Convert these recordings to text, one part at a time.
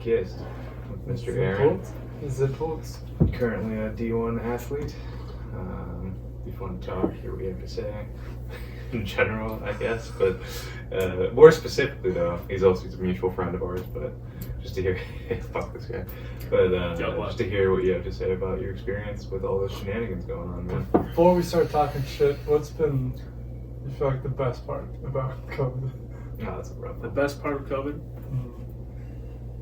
podcast with Mr. Aaron. Zipholtz. Currently a D1 athlete. Be fun to talk, hear what you have to say in general, I guess. But more specifically, though, he's a mutual friend of ours. But just to hear, fuck this guy. But just to hear what you have to say about your experience with all those shenanigans going on, man. Before we start talking shit, what's been, you feel like, the best part about COVID? No, that's a rough one. The best part of COVID?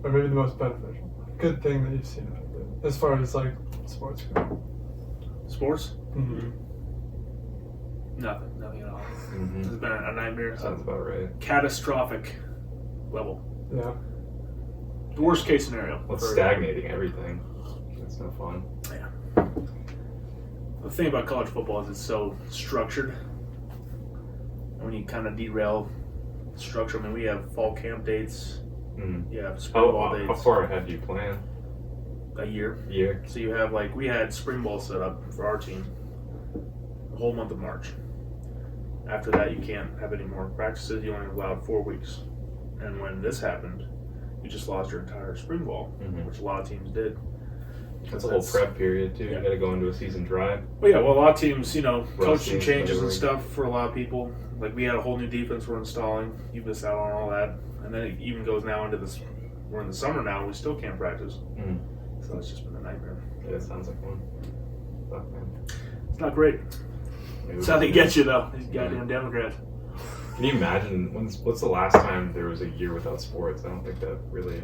Or maybe the most beneficial. Good thing that you've seen out of it, as far as, like, sports go. Sports? Mm-hmm. Nothing at all. Mm-hmm. It's been a nightmare. Sounds about right. Catastrophic level. Yeah. The worst case scenario. Well, it's stagnating everything. That's no fun. Yeah. The thing about college football is it's so structured. And when you kind of derail structure, I mean, we have fall camp dates. Mm-hmm. You have spring ball dates. How far ahead do you plan? A year. Year. So you have, like, we had spring ball set up for our team the whole month of March. After that, you can't have any more practices. You only allowed 4 weeks. And when this happened, you just lost your entire spring ball, which a lot of teams did. That's a whole prep period, too. Yeah. You got to go into a season drive. Well, yeah, well, a lot of teams, coaching changes and stuff for a lot of people. Like, we had a whole new defense we're installing. You missed out on all that. And then it even goes now into this, we're in the summer now, and we still can't practice. Mm. So it's just been a nightmare. Yeah, it sounds like one. Fuck, man. It's not great. That's how they get you, though, these goddamn Democrats. Can you imagine, what's the last time there was a year without sports? I don't think that really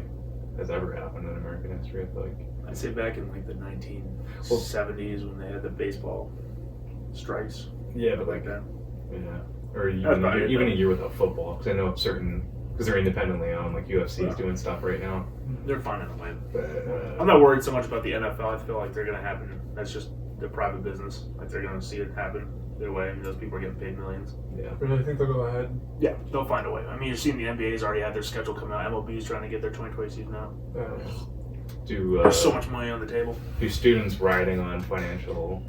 has ever happened in American history, I feel like. I'd say back in, like, the 1970s when they had the baseball strikes. Yeah, but like that. Yeah. Or even a year without football, because I know because they're independently owned, like UFC is doing stuff right now. They're finding a way. But, I'm not worried so much about the NFL. I feel like they're going to happen. That's just their private business. Like, they're going to see it happen their way. I mean, those people are getting paid millions. Yeah. Really think they'll go ahead? Yeah, they'll find a way. I mean, you're seeing the NBA's already had their schedule come out. MLB's trying to get their 2020 season out. There's so much money on the table. Do students riding on financial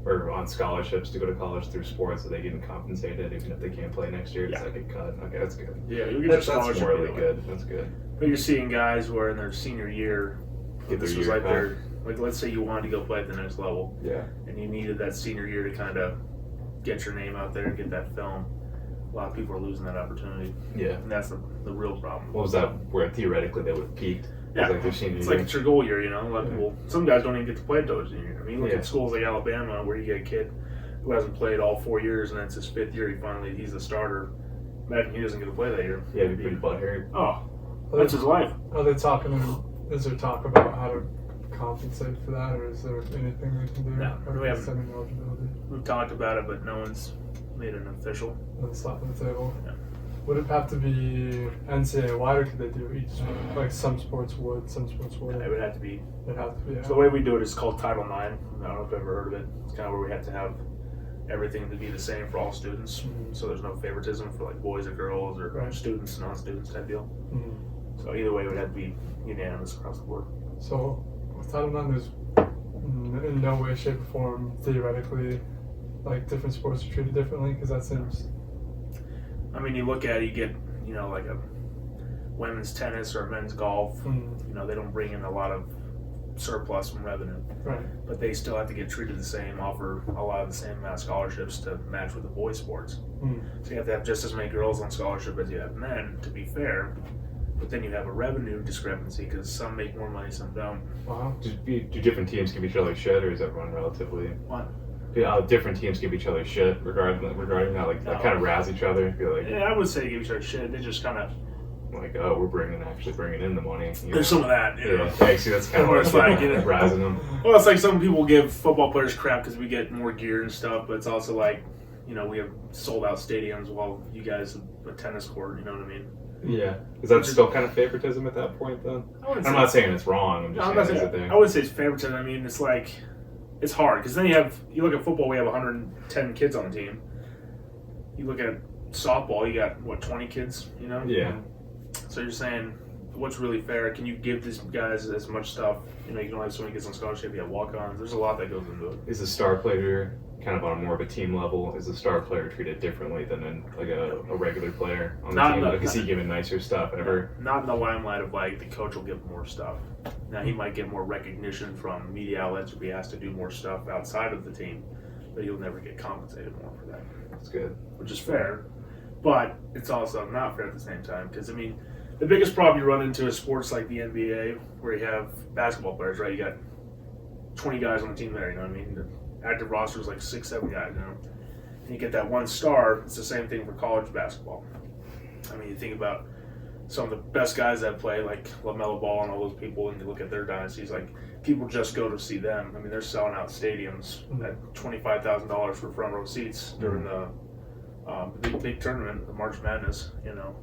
or on scholarships to go to college through sports, so they getting compensated even if they can't play next year? It's like a cut. Okay, that's good. Yeah, you get your scholarship. That's really good. That's good. But you're seeing guys who are in their senior year. This was like their, like, let's say you wanted to go play at the next level. Yeah. And you needed that senior year to kind of get your name out there and get that film. A lot of people are losing that opportunity. Yeah. And that's the real problem. What was that where theoretically they would have peaked? Yeah. It's like it's your goal year, A lot of people, some guys don't even get to play until their senior year. I mean, look at schools like Alabama where you get a kid who hasn't played all 4 years and then it's his 5th year, he's the starter. Imagine he doesn't get to play that year. Yeah, it'd be pretty butthurt. Oh, that's his life. Are they talking, is there talk about how to compensate for that, or is there anything they can do? No, we haven't. Eligibility? We've talked about it, but no one's made it official. And slap on the table. Yeah. Would it have to be NCAA wide, or could they do each? Like some sports would, some sports wouldn't. It would have to be. It'd have to be. Yeah. So the way we do it is called Title IX. I don't know if you've ever heard of it. It's kind of where we have to have everything to be the same for all students. Mm-hmm. So there's no favoritism for like boys or girls or students, non-students type deal. Mm-hmm. So either way, it would have to be unanimous across the board. So with Title IX, there's in no way, shape, or form theoretically like different sports are treated differently, because that seems. I mean, you look at it, you get like a women's tennis or men's golf. They don't bring in a lot of surplus from revenue. Right. But they still have to get treated the same, offer a lot of the same amount of scholarships to match with the boys' sports. So you have to have just as many girls on scholarship as you have men, to be fair. But then you have a revenue discrepancy because some make more money, some don't. Wow. Do different teams give each other shit, or is everyone relatively? What? Different teams give each other shit regarding that, like kind of razz each other. Feel like. Yeah, I would say give each other shit. They just kind of. Like, oh, we're actually bringing in the money. There's some of that. Yeah, see, that's kind of what it's like, razzing them. Well, it's like some people give football players crap because we get more gear and stuff, but it's also like, we have sold out stadiums while you guys have a tennis court, you know what I mean? Yeah. Is that still kind of favoritism at that point then? I'm not saying it's wrong. I'm just saying it's a thing. I wouldn't say it's favoritism. I mean, it's like, it's hard because then you look at football, we have 110 kids on the team. You look at softball, you got, 20 kids, Yeah. So you're saying what's really fair? Can you give these guys as much stuff? You know, you can only have so many kids on scholarship. You have walk-ons. There's a lot that goes into it. Is the star player kind of on more of a team level? Is the star player treated differently than a regular player on the team? Like, is he given nicer stuff ever? Not in the limelight of like the coach will get more stuff. Now he might get more recognition from media outlets or be asked to do more stuff outside of the team, but he'll never get compensated more for that. That's good. Which is fair, but it's also not fair at the same time because I mean, the biggest problem you run into is sports like the NBA where you have basketball players, right? You got 20 guys on the team there, you know what I mean? The active roster is like 6-7 guys, you know? And you get that one star. It's the same thing for college basketball. I mean, you think about some of the best guys that play, like LaMelo Ball and all those people, and you look at their dynasties, like people just go to see them. I mean, they're selling out stadiums at $25,000 for front row seats during the big tournament, the March Madness, you know.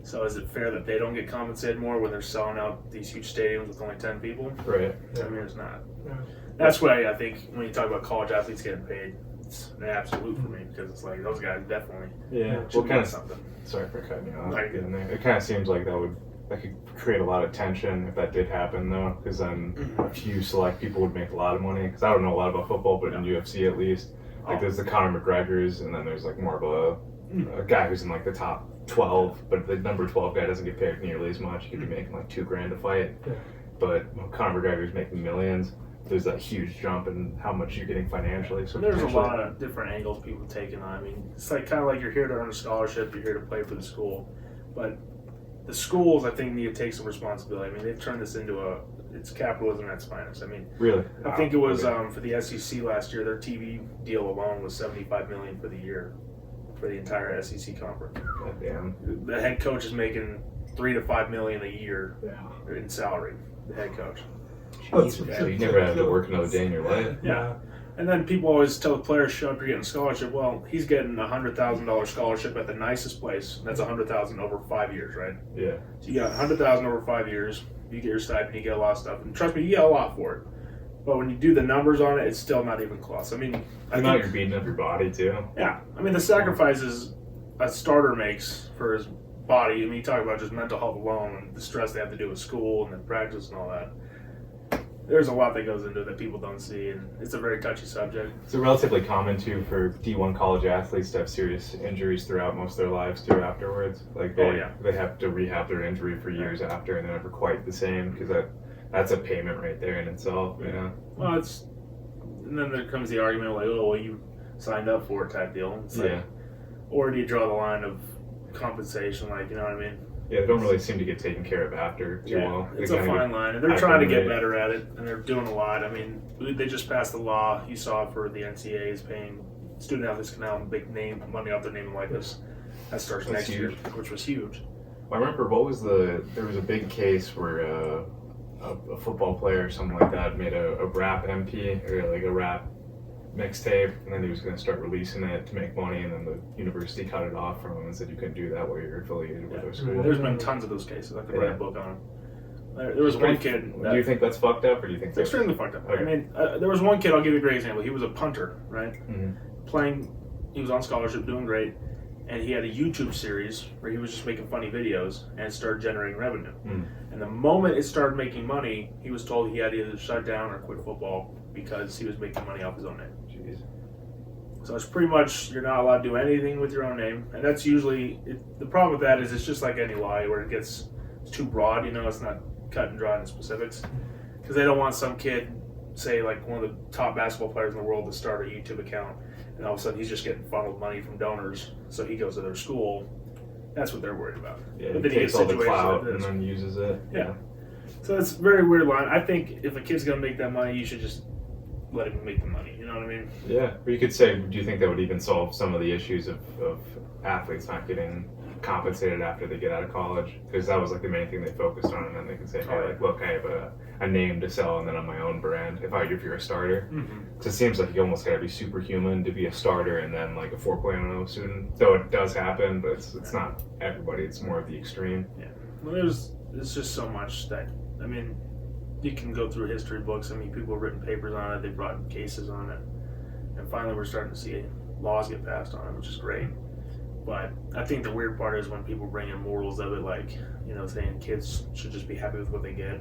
So is it fair that they don't get compensated more when they're selling out these huge stadiums with only 10 people? Right. I mean, it's not. Yeah. That's why I think when you talk about college athletes getting paid, it's an absolute for me because it's like those guys definitely should get something. Sorry for cutting you off. Like, it kind of seems like that could create a lot of tension if that did happen, though, because then a few select people would make a lot of money. Because I don't know a lot about football, but in UFC at least, like there's the Conor McGregors, and then there's like more of a guy who's in like the top 12, but the number 12 guy doesn't get paid nearly as much. He could be making like $2,000 a fight, but when Conor McGregor's making millions, there's that huge jump in how much you're getting financially. So there's a lot of different angles people take on. I mean, it's like kind of like you're here to earn a scholarship, you're here to play for the school, but the schools I think need to take some responsibility. I mean, they've turned this into it's capitalism at its finest. I mean, really, I think it was for the SEC last year. Their TV deal alone was $75 million for the year for the entire SEC conference. God damn. The head coach is making $3 to $5 million a year in salary. The head coach. So you never have to work another day in your life. Yeah. And then people always tell the players, show up, you're getting a scholarship. Well, he's getting a $100,000 scholarship at the nicest place. That's $100,000 over 5 years, right? Yeah. So you got $100,000 over 5 years. You get your stipend, you get a lot of stuff. And trust me, you get a lot for it. But when you do the numbers on it, it's still not even close. I mean, you're beating up your body too. Yeah. I mean, the sacrifices a starter makes for his body. I mean, you talk about just mental health alone and the stress they have to do with school and then practice and all that. There's a lot that goes into it that people don't see, and it's a very touchy subject. It's relatively common, too, for D1 college athletes to have serious injuries throughout most of their lives, too, afterwards. Like, they have to rehab their injury for years after, and they're never quite the same, because that's a payment right there in itself, you know? Well, and then there comes the argument, like, oh, well, you signed up for it type deal. It's like, or do you draw the line of compensation, like, you know what I mean? Yeah, they don't really seem to get taken care of after too well. It's a fine line, and they're trying to get better at it, and they're doing a lot. I mean, they just passed the law you saw for the NCAA is paying student athletes can now make money off their name and likeness. That starts next year, which was huge. I remember there was a big case where a football player or something like that made a rap MP or like a rap mixtape, and then he was going to start releasing it to make money, and then the university cut it off from him and said you couldn't do that while you're affiliated with our school. There's been tons of those cases. I could write a book on them. There was one kid. Do you think that's fucked up, or do you think it's extremely fucked up? Okay. I mean, there was one kid. I'll give you a great example. He was a punter, right? Playing. He was on scholarship, doing great, and he had a YouTube series where he was just making funny videos, and it started generating revenue. And the moment it started making money, he was told he had to either shut down or quit football because he was making money off his own name. Jeez. So it's pretty much you're not allowed to do anything with your own name, and that's usually the problem with that is it's just like any law where it's too broad. You know, it's not cut and dry in the specifics because they don't want some kid, say like one of the top basketball players in the world, to start a YouTube account, and all of a sudden he's just getting funneled money from donors, so he goes to their school. That's what they're worried about. Yeah, he takes all the clout and then uses it. Yeah. So it's a very weird line. I think if a kid's gonna make that money, you should just let him make the money. You know what I mean? Yeah. But you could say, do you think that would even solve some of the issues of athletes not getting compensated after they get out of college? Because that was like the main thing they focused on, and then they can say, hey, like, look, I have a name to sell, and then on my own brand. If you're a starter, so it seems like you almost got to be superhuman to be a starter, and then like a 4.0 student. Though it does happen, but it's not everybody. It's more of the extreme. Yeah. Well, there's just so much that I mean. You can go through history books. I mean, people have written papers on it. They've brought cases on it. And finally, we're starting to see laws get passed on it, which is great. But I think the weird part is when people bring in morals of it, like, saying kids should just be happy with what they get.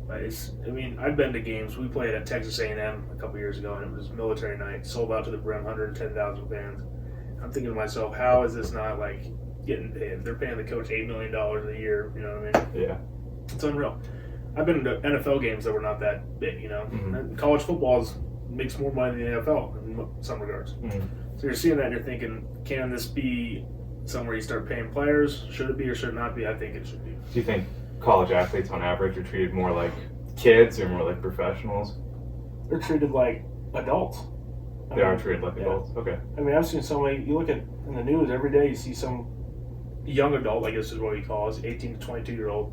But I've been to games. We played at Texas A&M a couple years ago, and it was military night, sold out to the brim, 110,000 fans. I'm thinking to myself, how is this not like getting paid? They're paying the coach $8 million a year. You know what I mean? Yeah. It's unreal. I've been to NFL games that were not that big. And college football makes more money than the NFL in some regards. So you're seeing that and you're thinking, can this be somewhere you start paying players? Should it be or should it not be? I think it should be. Do you think college athletes on average are treated more like kids or more like professionals? They're treated like adults. They are treated like adults? Okay. I've seen so many, you look at in the news every day, you see some young adult, I guess is what we call it, 18 to 22-year-old.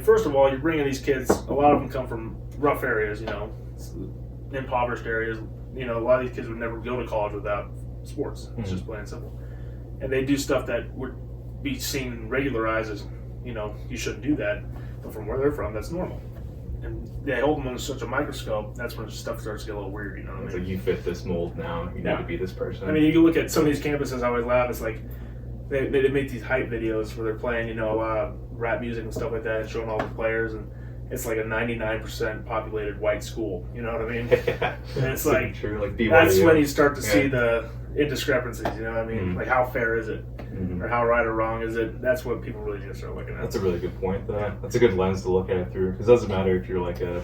First of all, you're bringing these kids, a lot of them come from rough areas, impoverished areas. A lot of these kids would never go to college without sports. It's just plain and simple. And they do stuff that would be seen in regular eyes as, you shouldn't do that. But from where they're from, that's normal. And they hold them under such a microscope, that's when stuff starts to get a little weird, you know what I mean? It's like you fit this mold now, you need to be this person. You look at some of these campuses, I always laugh, it's like, they make these hype videos where they're playing, a lot of rap music and stuff like that, and showing all the players, and it's like a 99% populated white school, you know what I mean? Yeah. And it's like, true, like BYU. That's when you start to see the indiscrepancies, you know what I mean? Like, how fair is it? Or how right or wrong is it? That's what people really need to start looking at. That's a really good point, though. That's a good lens to look at it through, because it doesn't matter if you're like a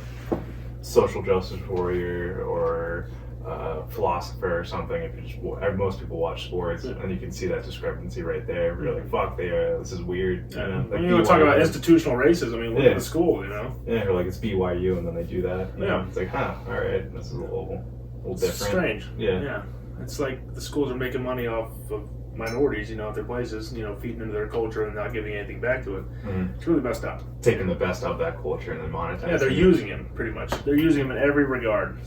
social justice warrior or philosopher or something. If you just most people watch sports, and you can see that discrepancy right there. You're like, fuck, this is weird. Like, you want to talk about institutional racism? Look at the school, Yeah, or like it's BYU, and then they do that. Yeah, it's like, all right, this is a little different. It's strange. Yeah, it's like the schools are making money off of minorities, at their places, feeding into their culture and not giving anything back to it. It's really messed up. Taking the best of that culture and then monetizing. Yeah, they're using him pretty much. They're using him in every regard,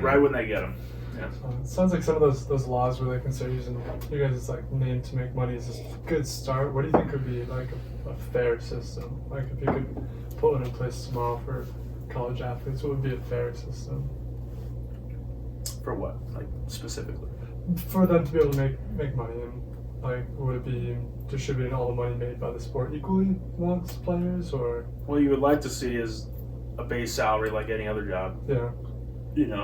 right when they get him. Yeah. It sounds like some of those laws where they consider using you guys' name to make money is a good start. What do you think would be like a fair system? Like if you could put one in place tomorrow for college athletes, what would be a fair system? For what? Like specifically? For them to be able to make money, and would it be distributing all the money made by the sport equally amongst players, or? What you would like to see is a base salary like any other job. Yeah.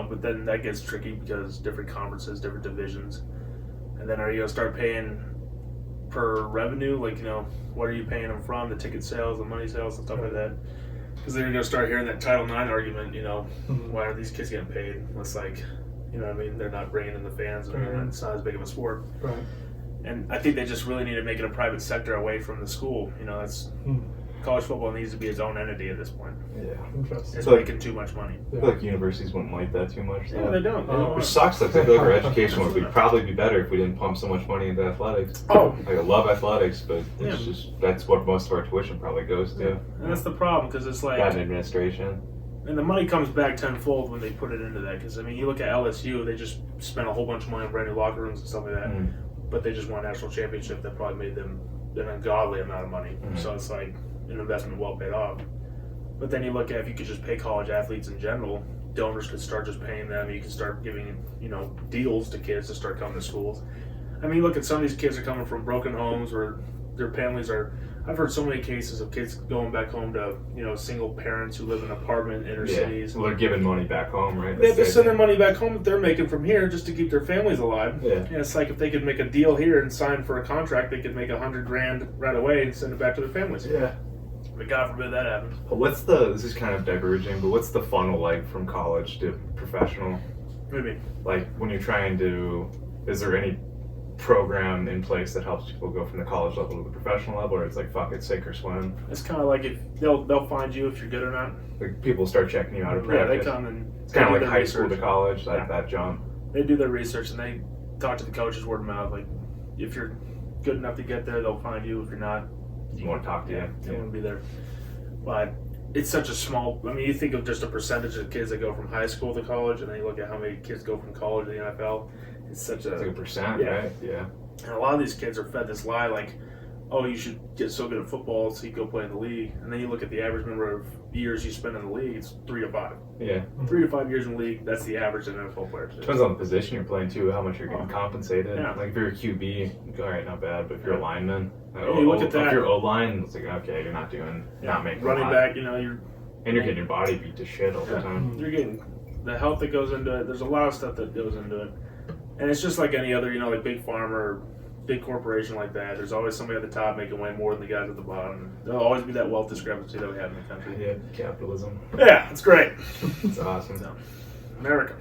But then that gets tricky because different conferences, different divisions, and then are you gonna start paying per revenue? Like, what are you paying them from? The ticket sales, the money sales, and stuff like that. Because then you're gonna start hearing that Title IX argument. Why are these kids getting paid? It's like, they're not bringing in the fans, and it's not as big of a sport. Right. And I think they just really need to make it a private sector away from the school. That's college football needs to be its own entity at this point. Yeah, interesting. It's making too much money. I feel like universities wouldn't like that too much. Yeah, they don't. Which sucks. Like, I feel like our education would probably be better if we didn't pump so much money into athletics. Oh, I love athletics, but it's just that's what most of our tuition probably goes to. And that's the problem because it's like bad administration. And the money comes back tenfold when they put it into that. Because you look at LSU, they just spent a whole bunch of money on brand new locker rooms and stuff like that. But they just won a national championship that probably made them an ungodly amount of money. So it's like an investment well paid off. But then you look at if you could just pay college athletes in general, donors could start just paying them. You could start giving deals to kids to start coming to schools. Look at some of these kids are coming from broken homes where their families are. I've heard so many cases of kids going back home to single parents who live in apartment inner cities. Well, they're giving money back home, right? They have to send their money back home that they're making from here just to keep their families alive. Yeah. And it's like if they could make a deal here and sign for a contract, they could make $100,000 right away and send it back to their families. Yeah. But God forbid that happens. This is kind of diverging, but what's the funnel like from college to professional? Maybe. Like when you're trying to, is there any program in place that helps people go from the college level to the professional level, or it's like fuck it, sink or swim? It's kind of like if they'll find you if you're good or not. Like people start checking you out of practice. Yeah, they come and it's kind of like high school to college, like that jump. They do their research and they talk to the coaches word of mouth. Like if you're good enough to get there, they'll find you. If you're not, you want to talk to you. They won't be there. But it's such a small. you think of just a percentage of kids that go from high school to college, and then you look at how many kids go from college to the NFL. It's such a percent, right? Yeah. And a lot of these kids are fed this lie, like, oh, you should get so good at football so you go play in the league. And then you look at the average number of years you spend in the league, it's 3 to 5. Yeah. 3 to 5 years in the league, that's the average in NFL players. Depends on the position you're playing too, how much you're getting compensated. Yeah. Like if you're a QB, all right, not bad. But if you're a lineman, you look at that. If you're O-line, it's like, okay, you're not making running a lot. back, you're getting your body beat to shit all the time. You're getting the health that goes into it. There's a lot of stuff that goes into it. And it's just like any other, like big farm or big corporation like that. There's always somebody at the top making way more than the guys at the bottom. There'll always be that wealth discrepancy that we have in the country. Yeah, capitalism. Yeah, it's great. It's awesome. So, America,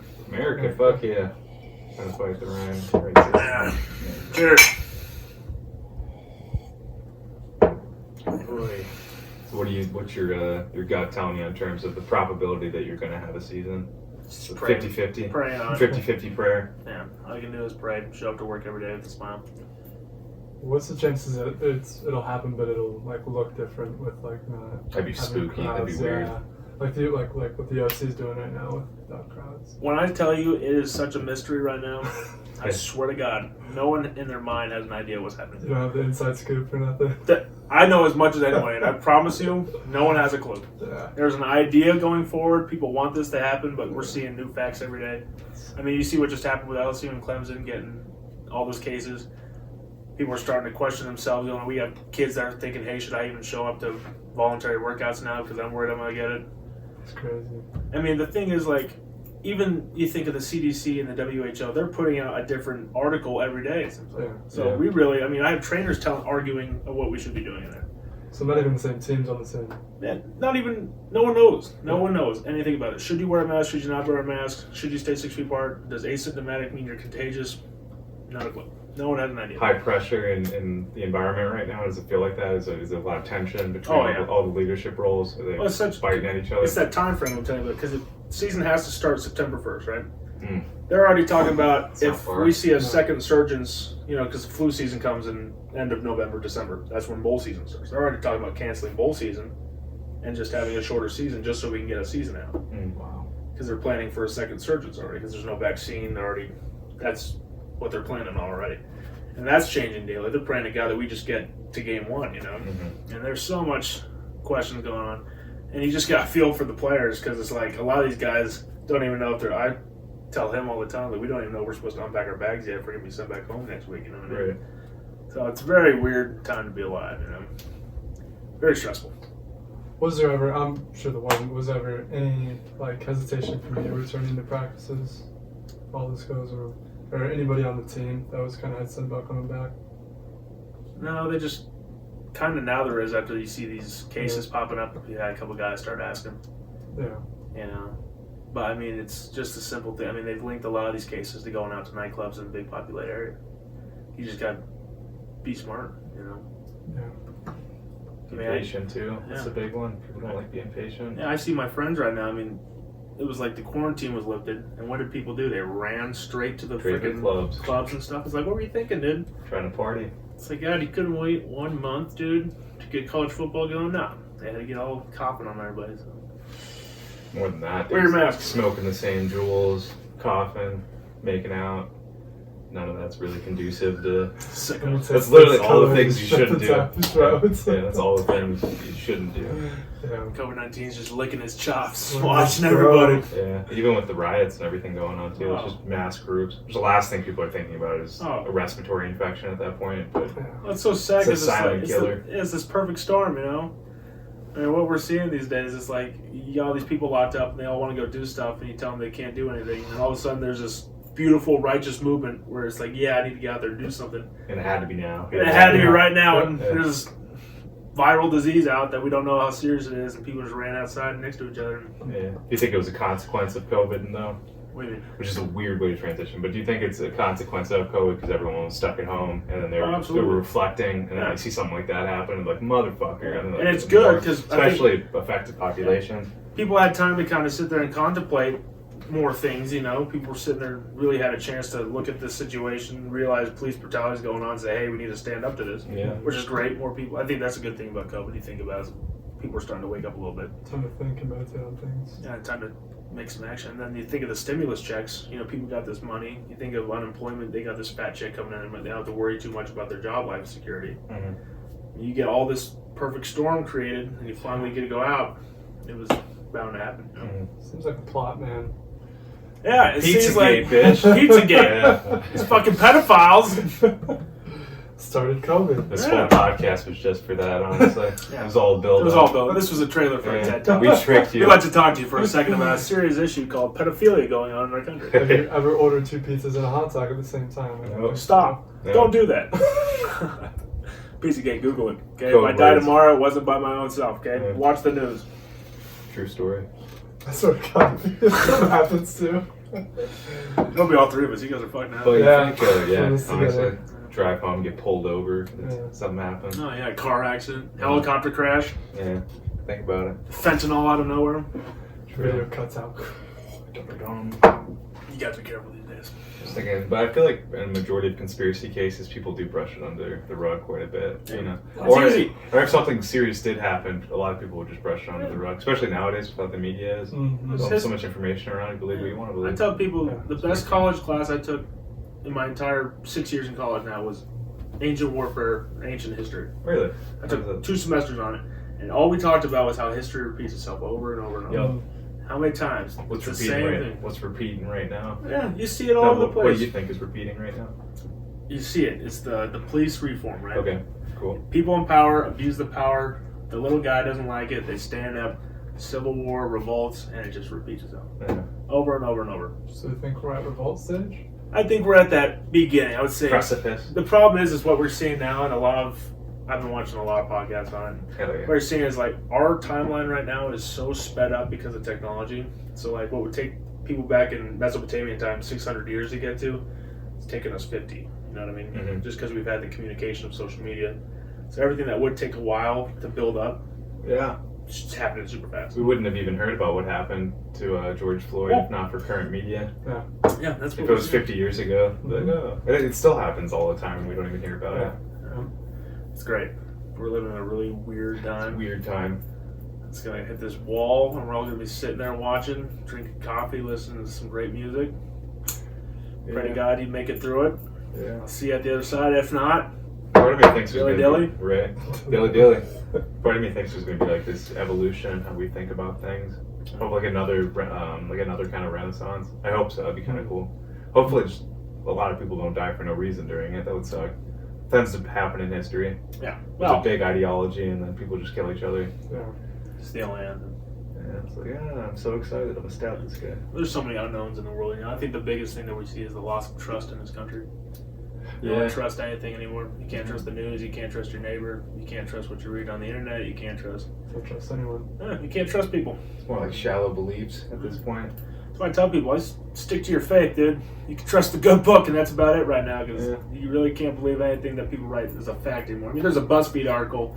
fuck yeah. Trying to fight the rhyme. Right. Cheers. Boy. So what's your gut telling you in terms of the probability that you're going to have a season? 50-50? Praying on it. 50-50 prayer. Yeah, all you can do is pray. Show up to work every day with a smile. What's the chances that it'll happen, but it'll look different with not? That'd be spooky. That'd be weird. Yeah. Like what the UFC is doing right now without crowds. When I tell you it is such a mystery right now, I swear to God, no one in their mind has an idea what's happening. You don't have the inside scoop or nothing. I know as much as anyone, and I promise you, no one has a clue. Yeah. There's an idea going forward. People want this to happen, but we're seeing new facts every day. I mean, you see what just happened with LSU and Clemson getting all those cases. People are starting to question themselves. We have kids that are thinking, hey, should I even show up to voluntary workouts now because I'm worried I'm going to get it? It's crazy. I mean, the thing is, even you think of the CDC and the WHO, they're putting out a different article every day. It seems like. Yeah. So we really, I have trainers arguing of what we should be doing in there. So not even the same teams on the same. Yeah, not even. No one knows. No one knows anything about it. Should you wear a mask? Should you not wear a mask? Should you stay 6 feet apart? Does asymptomatic mean you're contagious? Not a clue. No one has an idea. High pressure in the environment right now. Does it feel like that? Is there a lot of tension between all the leadership roles? Are they fighting at each other? It's that time frame I'm telling you about, because the season has to start September 1st, right? Mm. They're already talking about if we see a No. second surge, because the flu season comes in end of November, December. That's when bowl season starts. They're already talking about canceling bowl season and just having a shorter season just so we can get a season out. Wow. Because they're planning for a second surge already, because there's no vaccine. That's what they're planning on already. And that's changing daily. They're praying to God that we just get to game one, Mm-hmm. And there's so much questions going on. And you just got to feel for the players, because it's like a lot of these guys don't even know if they're. I tell him all the time that we don't even know if we're supposed to unpack our bags yet if we're going to be sent back home next week, what I mean? Right. So it's a very weird time to be alive, Very stressful. Was there ever? I'm sure there wasn't. Was there ever any hesitation from you returning to practices? All this goes, or anybody on the team that was kind of hesitant about coming back? No, they just kind of now there is after you see these cases popping up. You had a couple guys start asking. Yeah. But I mean, it's just a simple thing. I mean, they've linked a lot of these cases to going out to nightclubs in a big populated area. You just got to be smart, Yeah. Be patient too. Yeah. That's a big one. People don't like being patient. Yeah, I see my friends right now. I mean, it was like the quarantine was lifted, and what did people do? They ran straight to the freaking clubs and stuff. It's like, what were you thinking, dude? Trying to party. It's like, God, you couldn't wait 1 month, dude, to get college football going? No. They had to get all coughing on everybody. So. More than that. Wear your mask. Smoking the same jewels, coughing, making out. None of that's really conducive to. That's literally all the things you shouldn't do. Yeah, that's all the things you shouldn't do. Yeah. COVID-19 is just licking his chops, watching everybody. Yeah, even with the riots and everything going on too, it's just mass groups. The last thing people are thinking about is a respiratory infection at that point. But that's so sad because it's a silent killer. It's this perfect storm, I mean, what we're seeing these days is like you got all these people locked up and they all want to go do stuff, and you tell them they can't do anything, and all of a sudden there's this beautiful righteous movement where it's like, yeah, I need to get out there and do something. And it had to be now. It had to be right now, and there's this viral disease out that we don't know how serious it is, and people just ran outside next to each other. Yeah. Do you think it was a consequence of COVID, though? What do you mean? Which is a weird way to transition, but do you think it's a consequence of COVID because everyone was stuck at home and then they were reflecting, and then they see something like that happen and like, motherfucker. And it's good because especially affected population. People had time to kind of sit there and contemplate more things, People were sitting there, really had a chance to look at this situation, realize police brutality is going on, and say, hey, we need to stand up to this. Yeah. Which is great. More people. I think that's a good thing about COVID. You think about it, people are starting to wake up a little bit. Time to think and meditate on things. Yeah, time to make some action. And then you think of the stimulus checks. People got this money. You think of unemployment. They got this fat check coming in, and they don't have to worry too much about their job life security. Mm-hmm. You get all this perfect storm created, and you finally get to go out. It was bound to happen. You know? Seems like a plot, man. Yeah, it seems Pizzagate, like bitch. Pizzagate. Yeah. It's fucking pedophiles. Started COVID. This whole podcast was just for that, honestly. Yeah. It was all built It was up. all built. This was a trailer for a TED Talk. We tricked you. We'd like to talk to you for a second about a serious issue called pedophilia going on in our country. Have you ever ordered 2 pizzas and a hot dog at the same time? No. Stop. No. Don't do that. Pizzagate, Google it. Okay, Code if I die words. tomorrow, it wasn't by my own self. Okay, Yeah. watch the news. True story. I swear to God, that happens too. It'll be all 3 of us. You guys are fucked now. But Yeah. you think, yeah, Put us honestly, together. drive home, get pulled over, Yeah. something happened. Oh yeah, car accident, helicopter crash, Yeah, think about it. fentanyl out of nowhere. Video cuts out. You got to be careful these days. Just thinking, but I feel like in a majority of conspiracy cases, people do brush it under the rug quite a bit. You know, It's easy. or if something serious did happen, a lot of people would just brush it under the rug. Especially nowadays, with how the media is. Mm-hmm. There's so much information around. You believe what you want to I believe. tell people Yeah. the best college class I took in my entire 6 years in college now was ancient warfare, ancient history. Really? I took 2 semesters on it, and all we talked about was how history repeats itself over and over and over. Yep. How many times? What's It's the repeating same right? thing. What's repeating right now? Yeah, you see it all No, over the what do place. you think is repeating right now? You see it. It's the police reform, right? Okay, cool. People in power abuse the power. The little guy doesn't like it. They stand up. Civil war, revolts, and it just repeats itself Yeah. over and over and over. So you think we're at revolt stage? I think we're at that beginning. I would say Precipice. the problem is what we're seeing now, and a lot of I've been watching a lot of podcasts on it. Hell yeah. What we're seeing is like our timeline right now is so sped up because of technology. So like what would take people back in Mesopotamian time 600 years to get to, it's taking us 50. You know what I mean? Mhm. Just because we've had the communication of social media. So everything that would take a while to build up, Yeah. it's just happening super fast. We wouldn't have even heard about what happened to George Floyd if not for current media. Yeah, that's If what it we're was seeing. 50 years ago, but no. It still happens all the time and we don't even hear about it. It's great. We're living in a really weird It's time. a weird time. It's gonna hit this wall, and we're all gonna be sitting there watching, drinking coffee, listening to some great music. Pray to God you make it through it. Yeah. I'll see you at the other side. If not, Part of me thinks there's Dilly gonna dilly? be right. Dilly dilly. Part of me thinks there's gonna be like this evolution in how we think about things. Of like another kind of renaissance. I hope so. That'd be kind of cool. Hopefully, just a lot of people don't die for no reason during it. That would suck. Tends to happen in history. yeah. There's a Well, big ideology, and then people just kill each other. Yeah. steal land. And it's like, yeah, I'm so excited. I'm gonna stab this guy. There's so many unknowns in the world. You know, I think the biggest thing that we see is the loss of trust in this country. You Yeah. don't trust anything anymore. You can't trust the news. You can't trust your neighbor. You can't trust what you read on the internet. You can't trust. Don't trust anyone. You can't trust people. It's more like shallow beliefs at this point. That's why I tell people, stick to your faith, dude. You can trust the good book, and that's about it right now, because Yeah. you really can't believe anything that people write is a fact anymore. I mean, there's a BuzzFeed article.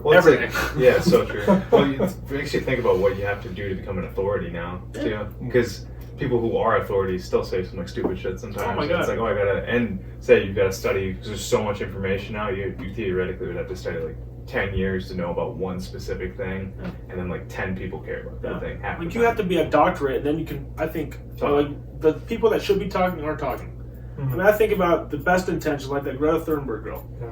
Well, it's Everything. like, yeah, it's so true. Well, it makes you think about what you have to do to become an authority now, too. Because people who are authorities still say some like stupid shit sometimes. Oh my God. It's like, I gotta, and say you've got to study because there's so much information now. You theoretically would have to study like 10 years to know about one specific thing, Yeah. and then like 10 people care about that Yeah. thing. Half Like the you time. have to be a doctorate, and then you can. I think like the people that should be talking are talking. I mean, I think about the best intention, like that Greta Thunberg girl. Yeah.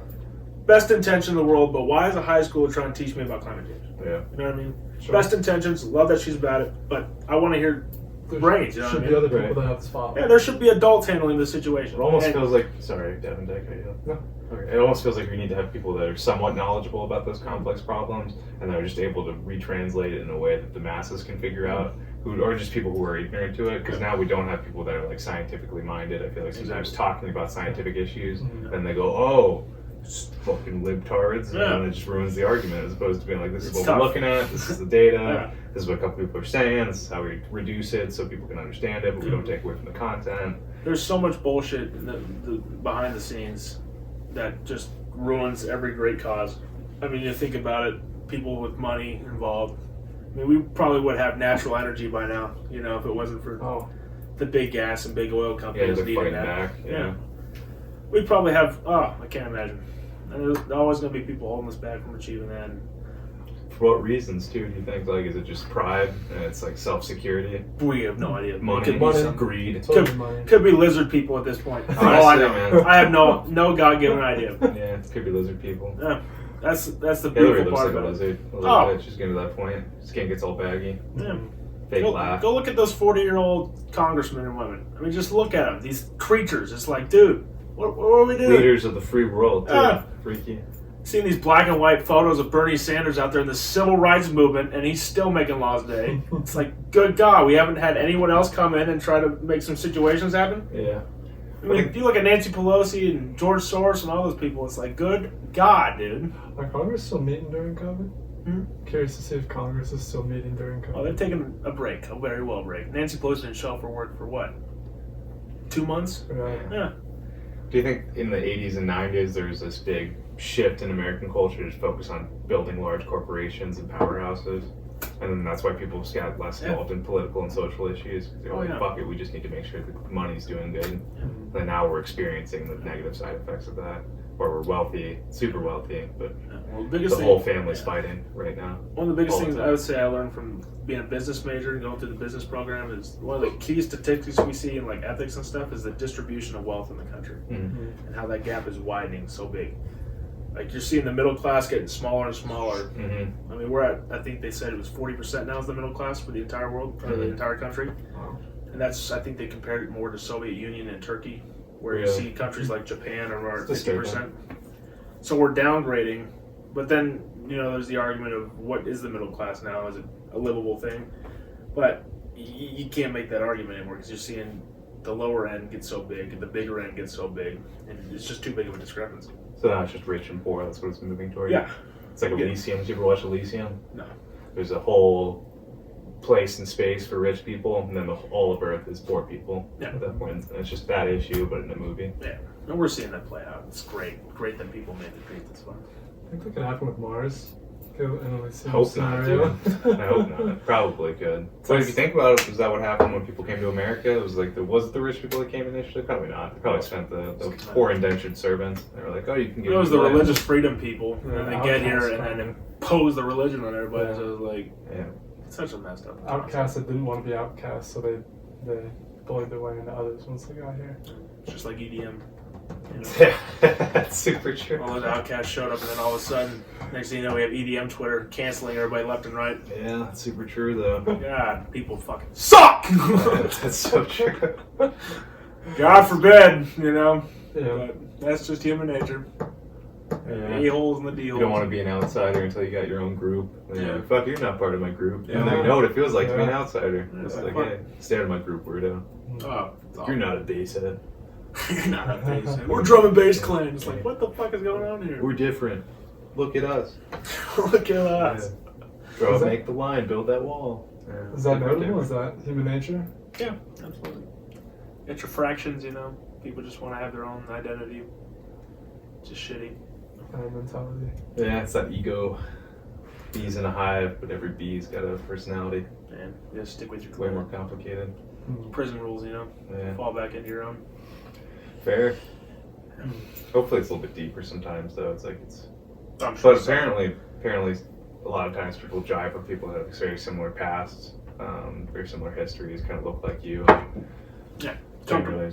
Best intention in the world, but why is a high schooler trying to teach me about climate change? Yeah. You know what I mean? Sure. Best intentions, love that she's about it, but I want to hear There brains. You know should what I be mean? other people Right. that have the spotlight. Yeah, there should be adults handling the situation. It almost And- feels like, sorry, Devin, did I cut you off? No. Okay. It almost feels like we need to have people that are somewhat knowledgeable about those complex problems and that are just able to retranslate it in a way that the masses can figure out, or just people who are ignorant to it. Because now we don't have people that are like scientifically minded. I feel like sometimes talking about scientific issues, then they go, oh, just fucking libtards, and Yeah. then it just ruins the argument as opposed to being like, this is It's what tough. we're looking at, this is the data, Yeah. this is what a couple people are saying, this is how we reduce it so people can understand it, but we don't take away from the content. There's so much bullshit in the behind the scenes that just ruins every great cause. I mean, you think about it, people with money involved. I mean, we probably would have natural energy by now, you know, if it wasn't for Oh, the big gas and big oil Yeah, companies they're needing fighting that. back. Yeah. We'd probably have, I can't imagine. And there's always going to be people holding us back from achieving that. For what reasons, too, do you think? Like, is it just pride and it's like self-security? We have no idea. Money, It could be Money. some- greed. totally money. could be lizard people at this point. For all I Honestly, know. man. I have no God-given idea. Yeah, it could be lizard people. Yeah. That's the Hillary beautiful looks part like a about it. lizard. A little Oh. bit. She's getting to that point. Skin gets all baggy. Yeah. Fake laugh. Go look at those 40-year-old congressmen and women. I mean, just look at them. These creatures. It's like, dude, what are we doing? Leaders of the free world, too. Freaky. Seeing these black and white photos of Bernie Sanders out there in the civil rights movement, and he's still making laws today. It's like, good God, we haven't had anyone else come in and try to make some situations happen. Yeah. I mean, if you look at Nancy Pelosi and George Soros and all those people, it's like, good God, dude. Are Congress still meeting during COVID? Hmm? Curious to see if Congress is still meeting during COVID. Oh, they've taken a break, a very well break. Nancy Pelosi didn't show up for work for what? 2 months? Right. Yeah. Do you think in the 80s and 90s there was this big shift in American culture to focus on building large corporations and powerhouses? And then that's why people got less involved in political and social issues. Because they're like, fuck it, we just need to make sure the money's doing good. And now we're experiencing the negative side effects of that. Where we're wealthy, super wealthy, but Well, the biggest whole family's fighting right now. One of the biggest all the things time. I would say I learned from being a business major and going through the business program is one of the key statistics we see in like ethics and stuff is the distribution of wealth in the country and how that gap is widening so big. Like you're seeing the middle class getting smaller and smaller. Mm-hmm. I mean, we're at, I think they said it was 40% now is the middle class for the entire world, or the entire country. Wow. And that's, I think they compared it more to Soviet Union and Turkey, where you Really? see countries like Japan are at It's 50%. So we're downgrading, but then, you know, there's the argument of what is the middle class now? Is it a livable thing? But you can't make that argument anymore because you're seeing the lower end get so big and the bigger end get so big, and it's just too big of a discrepancy. So now it's just rich and poor, that's what it's moving toward? Yeah. It's like Elysium. Did you ever watch Elysium? No. There's a whole place and space for rich people, and then all of Earth is poor people at that point. And it's just that issue, but in a movie. Yeah. And we're seeing that play out. It's great. Great that people made the create this fun. I think that could happen with Mars. In a Hope scenario. not, dude. I hope not. Probably could. But if you think about it, was that what happened when people came to America? It was like, was it the rich people that came initially? Probably not. They probably spent the poor indentured servants. They were like, oh, you can get It was the life. religious freedom people, and they get here outcasts, and then impose the religion on everybody. Yeah. So it was like, Yeah. it's such a messed up. Outcasts that didn't want to be outcasts, so they bullied their way into others once they got here. It's just like EDM. You know? Yeah, that's super true. All those outcasts showed up, and then all of a sudden, next thing you know, we have EDM Twitter canceling everybody left and right. Yeah, that's super true, though. God, people fucking suck! That's so true. God forbid, you know? Yeah. But that's just human nature. Yeah. A-holes and the D-holes. You don't want to be an outsider until you got your own group. And you're Yeah. like, fuck, you're not part of my group. Yeah. And then you know what it feels like to be an Yeah. outsider. Yeah. It's like, Fuck. hey, stay out of my group, weirdo. Oh, You're not a basshead. You're not a bass. We're drum and bass clan. It's like, what the fuck is going on here? We're different. Look at us. Look at us. Go Is that- make the line, build that wall. Is that notable? Is that human nature? Yeah, absolutely. It's your fractions, you know. People just want to have their own identity. It's just shitty. Mentality. Yeah, it's that ego. Bees in a hive, but every bee's got a personality. And you gotta stick with your It's way more complicated. prison rules, you know. Yeah. Fall back into your own. Fair. Hopefully it's a little bit deeper sometimes, though. It's like it's. I'm sure But apparently, a lot of times people jive with people that have very similar pasts, very similar histories, kind of look like you. Yeah. Generally,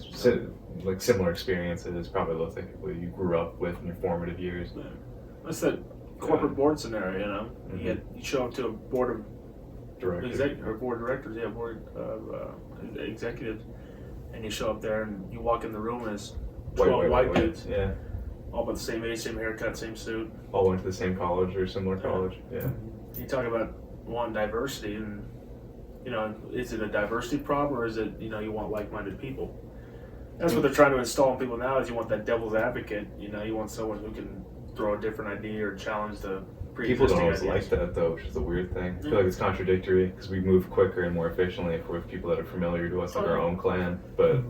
like similar experiences. Probably look like people you grew up with in your formative years. That's that corporate board scenario, you know. You show up to a board of board of directors, board of executives, and you show up there and you walk in the room and it's 12 white dudes, Yeah. all about the same age, same haircut, same suit. All went to the same college or similar college. Yeah. You talk about wanting diversity, and you know, is it a diversity problem or is it, you know, you want like-minded people? That's what they're trying to install in people now. Is you want that devil's advocate. You know, you want someone who can throw a different idea or challenge the People pre-existing don't always ideas. like that, though, which is the weird thing. I feel like it's contradictory because we move quicker and more efficiently if we're with people that are familiar to us, like our own clan. But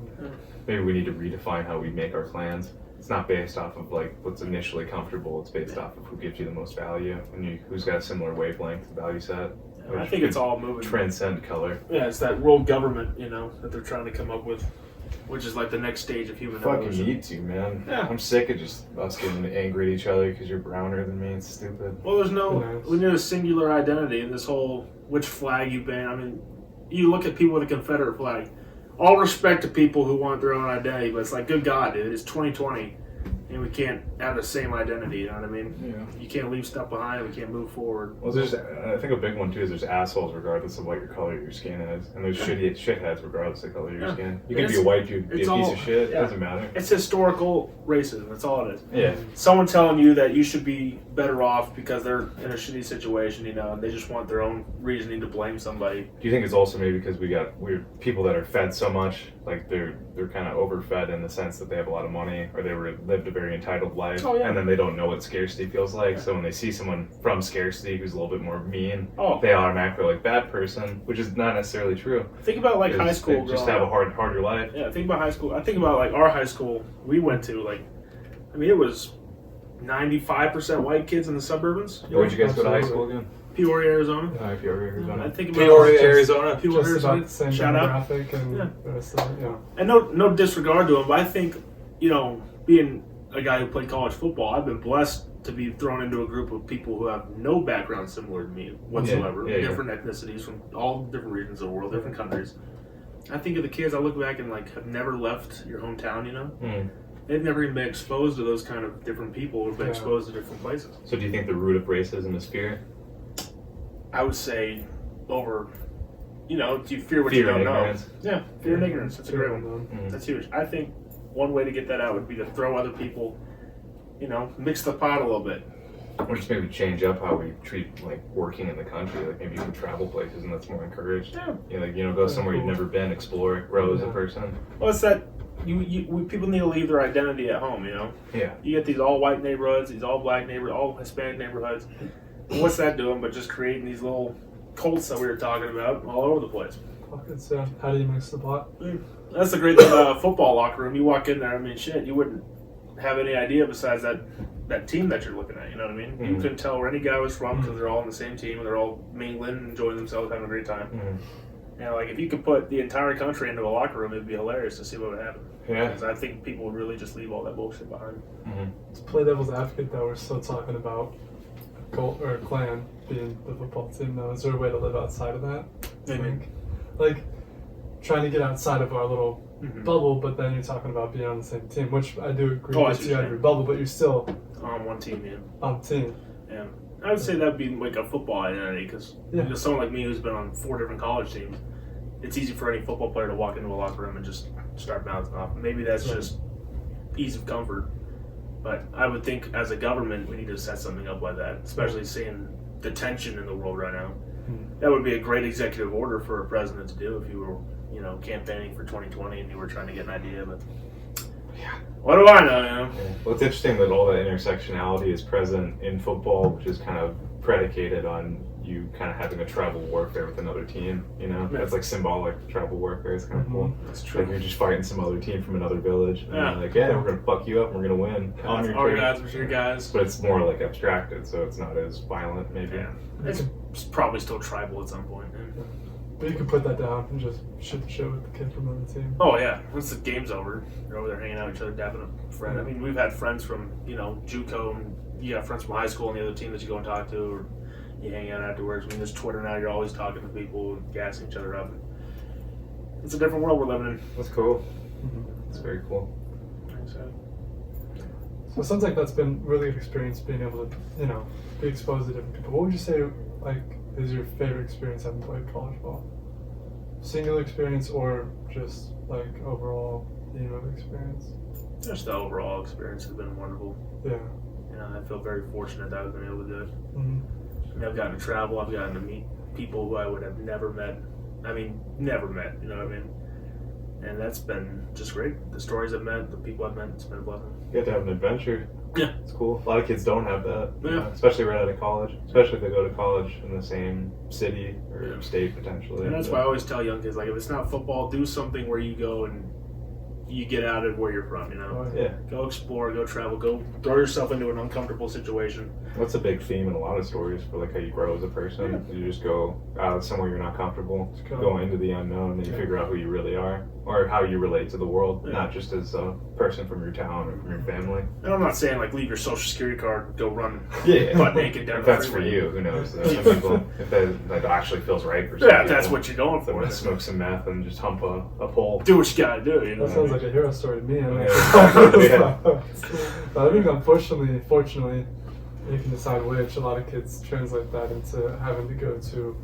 maybe we need to redefine how we make our clans. It's not based off of like what's initially comfortable. It's based off of who gives you the most value and who's got a similar wavelength, value set. I think it's all moving. Transcend color. Yeah, it's that world government, you know, that they're trying to come up with, which is like the next stage of human Fucking evolution. need to, man. Yeah. I'm sick of just us getting angry at each other because you're browner than me. It's stupid. Well, there's no, Nice. we need a singular identity in this whole which flag you ban. I mean, you look at people with a Confederate flag. All respect to people who want their own identity, but it's like, good God, dude, it's 2020, and we can't have the same identity. You know what I mean? Yeah. You can't leave stuff behind. We can't move forward. Well, I think a big one too is there's assholes regardless of what your color your skin is, and there's shitheads regardless of the color of your skin. You can be a white dude, be a piece of shit. It doesn't matter. It's historical racism. That's all it is. Yeah. Someone telling you that you should be better off because they're in a shitty situation, you know, and they just want their own reasoning to blame somebody. Do you think it's also maybe because we're people that are fed so much, like they're kind of overfed in the sense that they have a lot of money or they lived a very entitled life, and then they don't know what scarcity feels like. So when they see someone from scarcity who's a little bit more mean, they automatically like that person, which is not necessarily true. Think about like high school. They just have a harder life. Yeah, think about high school. I think about like our high school we went to. Like, I mean, it was 95% white kids in the suburbs. Where'd you guys go to high school again? Peoria, Arizona. Peoria, Arizona. I think about Peoria, Arizona. Just about the same Shout out. demographic and the rest of it, And no disregard to them, but I think, you know, being a guy who played college football, I've been blessed to be thrown into a group of people who have no background similar to me whatsoever. Different ethnicities from all different regions of the world, different countries. I think of the kids, I look back and like have never left your hometown, you know? They've never even been exposed to those kind of different people or been exposed to different places. So do you think the root of racism is fear? I would say over, you know, you fear what you don't know. Yeah, fear and ignorance. That's a great one. That's huge. I think one way to get that out would be to throw other people, you know, mix the pot a little bit. Or just maybe change up how we treat like working in the country. Like maybe you can travel places and that's more encouraged. Yeah. You know, go somewhere you've never been, explore, grow as a person. Well, it's that people need to leave their identity at home, you know? Yeah. You get these all white neighborhoods, these all black neighborhoods, all Hispanic neighborhoods. What's that doing but just creating these little cults that we were talking about all over the place? So how do you mix the pot? That's the great thing about a football locker room. You walk in there, I mean, shit, you wouldn't have any idea besides that team that you're looking at, you know what I mean? You couldn't tell where any guy was from because they're all on the same team and they're all mingling, enjoying themselves, having a great time. You know, like if you could put the entire country into a locker room, it'd be hilarious to see what would happen. Yeah. Because I think people would really just leave all that bullshit behind. To play devil's advocate, though, we're still talking about a cult or a clan being the football team, though. Is there a way to live outside of that? Maybe. Like, trying to get outside of our little bubble, but then you're talking about being on the same team, which I do agree with you on your bubble, but you're still on one team, on team. Yeah. I would say that'd be like a football identity, because someone like me who's been on 4 different college teams, it's easy for any football player to walk into a locker room and just start bouncing off. Maybe that's just ease of comfort. But I would think as a government, we need to set something up like that, especially seeing the tension in the world right now. That would be a great executive order for a president to do if you were, you know, campaigning for 2020 and you were trying to get an idea. But what do I know, you know? Well, it's interesting that all that intersectionality is present in football, which is kind of predicated on you kind of having a tribal warfare with another team, you know? That's like symbolic tribal warfare. It's kind of cool. That's true. Like you're just fighting some other team from another village. And you're like, we're going to fuck you up and we're going to win. Our guys with your guys. But it's more like abstracted, so it's not as violent, maybe. Yeah. It's probably still tribal at some point. But you can put that down and just shoot the shit with the kid from another team. Oh, yeah. Once the game's over, you're over there hanging out with each other, dapping a friend. I mean, we've had friends from, you know, JUCO, and you got friends from high school and the other team that you go and talk to, or you hang out afterwards. I mean, there's Twitter now. You're always talking to people and gassing each other up. It's a different world we're living in. That's cool. It's very cool. So it sounds like that's been really good experience being able to, you know, be exposed to different people. What would you say, like, is your favorite experience having played college ball? Single experience or just, like, overall, you know, experience? Just the overall experience has been wonderful. Yeah. You know, I feel very fortunate that I've been able to do it. I mean, I've gotten to travel. I've gotten to meet people who I would have never met. I mean, never met, you know what I mean? And that's been just great. The stories I've met, the people I've met, it's been a blessing. You have to have an adventure. Yeah. It's cool. A lot of kids don't have that. Yeah. You know, especially right out of college. Especially if they go to college in the same city or state, potentially. And that's why I always tell young kids, like, if it's not football, do something where you go and you get out of where you're from, you know? Yeah. Go explore, go travel, go throw yourself into an uncomfortable situation. That's a big theme in a lot of stories for like how you grow as a person. You just go out somewhere you're not comfortable, go into the unknown, and you figure out who you really are or how you relate to the world, not just as a person from your town or from your family. And I'm not saying like leave your social security card and go run butt butt naked down if the that's freeway. for you, who knows? Some people, if that actually feels right for some Yeah, if people, that's what you're going they for. want to smoke some meth and just hump a pole. Do what you gotta do, you know? That sounds like like a hero story to me. I'm like, Yeah. but I think fortunately, you can decide which. A lot of kids translate that into having to go to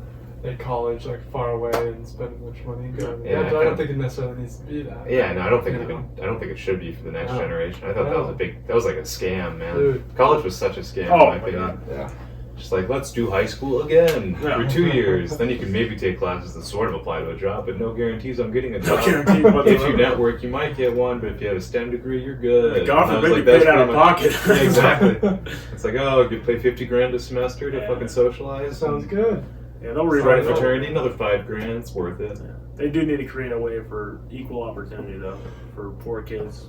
a college like far away and spend much money and go. Yeah, But I don't think it necessarily needs to be that. Yeah, no, I don't think You know? I don't think it should be for the next No. generation. I thought that was like a scam, man. Dude. College was such a scam. Oh in my my opinion. God. Yeah. Just like, let's do high school again Yeah. for 2 years. Then you can maybe take classes that sort of apply to a job, but no guarantees on getting a No job. guarantee If you whatsoever. network, you might get one, but if you have a STEM degree, you're good. God And I was forbid like, you pay that's it out of pretty much- pocket. Yeah, exactly. It's like, oh, you pay $50,000 a semester to Yeah. fucking socialize. Sounds good. Yeah, they'll Join rewrite a the whole- fraternity, another $5,000. It's worth it They do need to create a way for equal opportunity though for poor kids.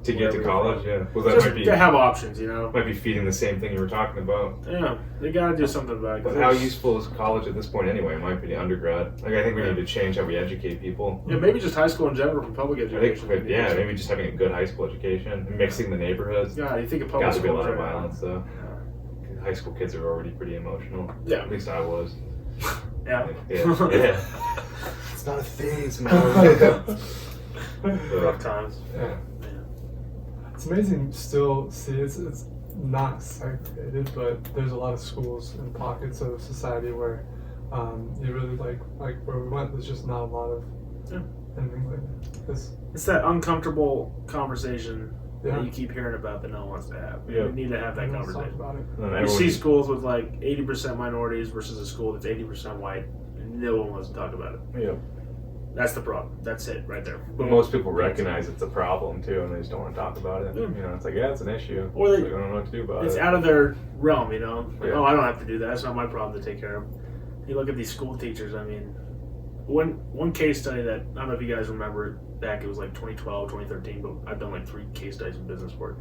to get to Wherever college. you're Yeah, well, that Just might be to have options, you know. might be feeding the same thing you were talking about. Yeah, they gotta do something about it. 'cause But how there's- useful is college at this point anyway? In my opinion, undergrad. Like, I think we Yeah. need to change how we educate people. Yeah, maybe just high school in general for public I think, education. yeah, maybe just having a good high school education, mixing the neighborhoods. God, you think of public Got to be a schools lot of right now. violence though. High school kids are already pretty emotional. Yeah. At least I was. Yeah. Yeah. It's not a phase, man. Rough times. Yeah. It's amazing to still see it's not segregated, but there's a lot of schools and pockets of society where you really like where we went. There's just not a lot of Yeah. anything like that. It's that uncomfortable conversation Yeah. that you keep hearing about that no one wants to have. Yeah. We need to have that Let's talk conversation. about it. And You everyone- see schools with like 80% minorities versus a school that's 80% white, and no one wants to talk about it. Yeah. That's the problem. That's it right there. But most people recognize it's a problem too, and they just don't want to talk about it. Yeah. You know, it's like, yeah, it's an issue. Or they- Like, I don't know what to do about It's it. out of their realm, you know. Like, Yeah. oh, I don't have to do that. It's not my problem to take care of. You look at these school teachers. I mean, one case study that I don't know if you guys remember it back. It was like 2012, 2013, but I've done like 3 case studies in business for it.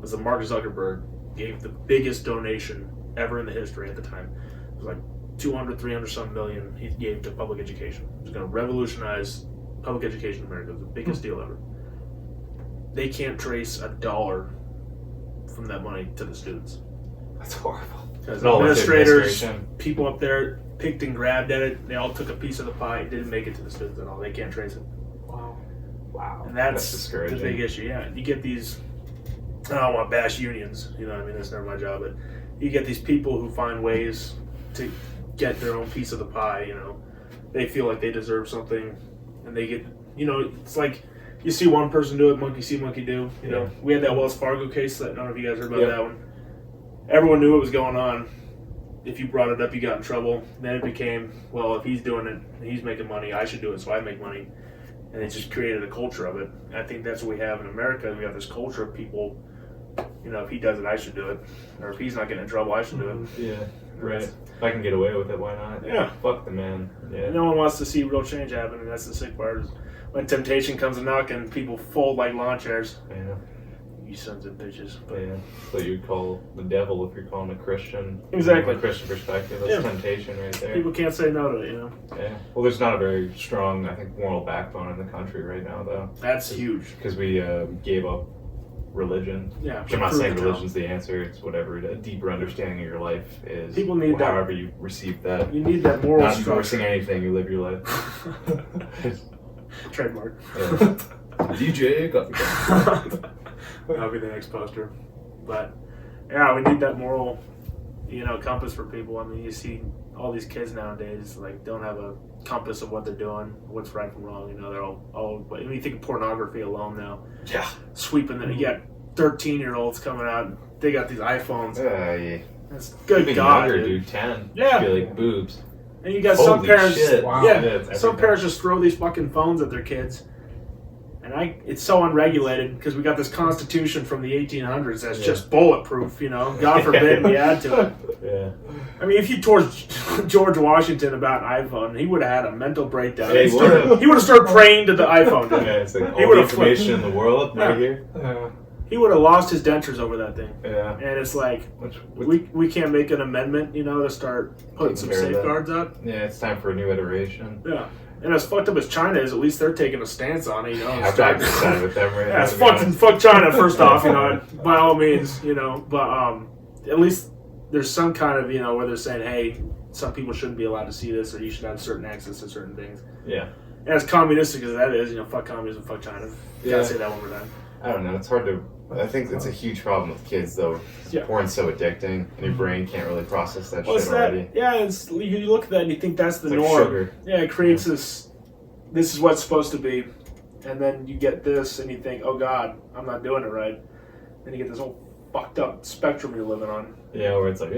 Was that Mark Zuckerberg gave the biggest donation ever in the history at the time. It was like 200, 300 some million he gave to public education. It was going to revolutionize public education in America. It was the biggest deal ever. They can't trace $1 from that money to the students. That's horrible. Because No, it's administrators, administration. people up there picked and grabbed at it. They all took a piece of the pie. It didn't make it to the students at all. They can't trace it. Wow. Wow. And that's the discouraging. big issue. Yeah, you get these. I don't want to bash unions. You know what I mean? That's never my job. But you get these people who find ways to get their own piece of the pie. You know, they feel like they deserve something, and they get. You know, it's like you see one person do it, monkey see, monkey do. You know, Yeah. we had that Wells Fargo case. That I don't know if you guys heard about Yeah. that one. Everyone knew what was going on. If you brought it up, you got in trouble. Then it became, well, if he's doing it, he's making money, I should do it, so I make money. And it just created a culture of it. And I think that's what we have in America. We have this culture of people, you know, if he does it, I should do it. Or if he's not getting in trouble, I should do it. Yeah. Right. If I can get away with it, why not? Yeah. Fuck the man. Yeah. No one wants to see real change happen, and that's the sick part is when temptation comes a knock and people fold like lawn chairs. Yeah. You sons of bitches. But Yeah. So you'd call the devil if you're calling a Christian. Exactly. From a Christian perspective, that's Yeah. temptation right there. people can't say no to it, you know. Yeah. Well, there's not a very strong, I think, moral backbone in the country right now, though, That's huge. because we gave up religion. Yeah. Which I'm not prove saying it now. religion's the answer. It's whatever a deeper understanding of your life is. People need that. however you receive that. You need that moral Not endorsing structure. anything. You live your life. Trademark. Yeah. DJ coffee. That'll be the next poster. But yeah, we need that moral, you know, compass for people. I mean, you see all these kids nowadays like don't have a compass of what they're doing, what's right from wrong. You know, they're all. But when you think of pornography alone now, Yeah. sweeping the, you got 13-year-olds coming out. They got these iPhones. Yeah. That's good Even God, younger, dude. dude. 10. Yeah. Be like boobs. And you got some Holy parents. shit. Wow. Yeah, it's some everything. parents just throw these fucking phones at their kids. And it's so unregulated because we got this constitution from the 1800s that's Yeah. just bulletproof, you know. God forbid we add to it. Yeah. I mean, if you told George Washington about an iPhone, he would have had a mental breakdown. Yeah, he would've. He would have started praying to the iPhone. Dude. Yeah, it's like He all the would've information in the world right Yeah. here. Yeah. He would have lost his dentures over that thing. Yeah. And it's like, Which we can't make an amendment, you know, to start putting some Taking care of that. safeguards up. yeah, it's time for a new iteration. Yeah. And as fucked up as China is, at least they're taking a stance on it, you know. and I've start- got to side with them right Yeah, now. it's to be honest. fuck China first off, you know, by all means, you know. But at least there's some kind of, you know, where they're saying, hey, some people shouldn't be allowed to see this, or you should have certain access to certain things. Yeah. as communistic as that is, fuck communism, fuck China. Yeah. Gotta say that one more time. I don't know. It's hard to. I think it's a huge problem with kids, though. Yeah. Porn's so addicting, and your brain can't really process that Well, shit it's that. already. Yeah, you look at that and you think that's the It's like norm. sugar. Yeah, it creates this. This is what it's supposed to be, and then you get this, and you think, oh God, I'm not doing it right. Then you get this whole fucked up spectrum you're living on. Yeah, where it's like,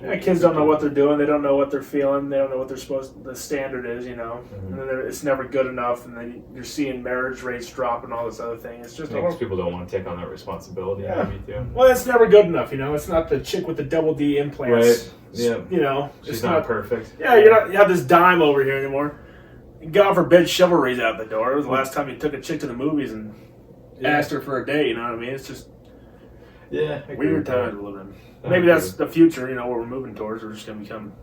Yeah, kids don't know what they're doing. They don't know what they're feeling. They don't know what they're the standard is, And then it's never good enough. And then you're seeing marriage rates drop and all this other thing. It's just Because people don't want to take on that responsibility. Yeah. Maybe too. Well, it's never good enough. It's not the chick with the double D implants. Right. Yeah. It's She's not perfect. Yeah, you have this dime over here anymore. God forbid chivalry's out the door. It was the last time you took a chick to the movies and asked her for a date. You know what I mean? It's just weird times we're living in. Maybe that's the future, what we're moving towards. We're just going to become,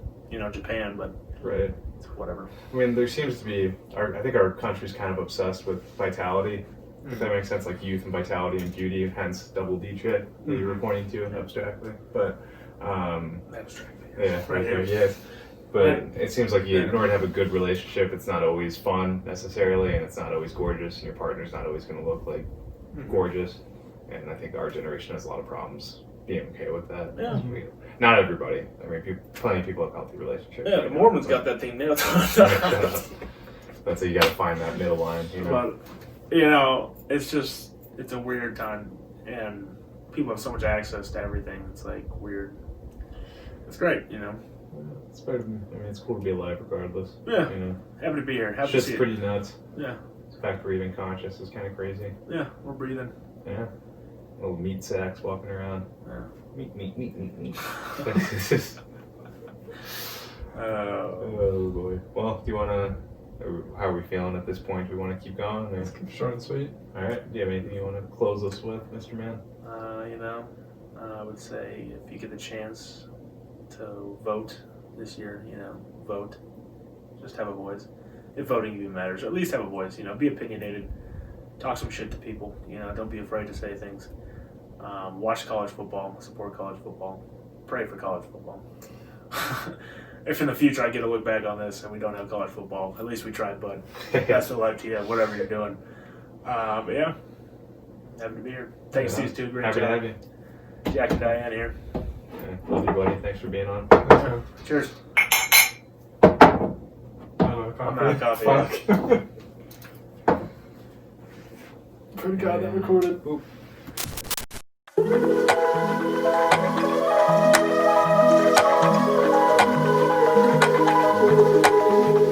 Japan, but right. Whatever. I mean, there seems to be, I think our country's kind of obsessed with vitality, if that makes sense, like youth and vitality and beauty, hence double D chick that you were pointing to abstractly. But, abstractly. Yeah, right there, yes. But it seems like in order to have a good relationship, it's not always fun necessarily, and it's not always gorgeous, and your partner's not always going to look like gorgeous. And I think our generation has a lot of problems being okay with that. Yeah. Not everybody. I mean, plenty of people have healthy relationships. Yeah, the Mormons got that thing nailed. That's so you got to find that middle line. But it's a weird time, and people have so much access to everything. It's like weird. It's great, It's better. It's cool to be alive regardless. Yeah. Happy to be here. Happy to see It's pretty nuts. Yeah. The fact we're even conscious is kind of crazy. Yeah, we're breathing. Yeah. Little meat sacks walking around. Yeah. Meat. Oh boy. Well, do you want to? How are we feeling at this point? Do we want to keep going? Or? Let's keep short and sweet. All right. Do you have anything you want to close us with, Mr. Man? I would say if you get the chance to vote this year, vote. Just have a voice. If voting even matters, or at least have a voice. Be opinionated. Talk some shit to people. Don't be afraid to say things. Watch college football. Support college football. Pray for college football. If in the future I get to look back on this and we don't have college football, at least we tried, bud. That's the life to you, whatever you're doing. But yeah, happy to be here. Thanks to these two. Great Happy job. to have you. Jack and Diane here. Yeah, love you, buddy. Thanks for being on. Cheers. I'm not a coffee. Fuck. Good God, that recorded. Oop.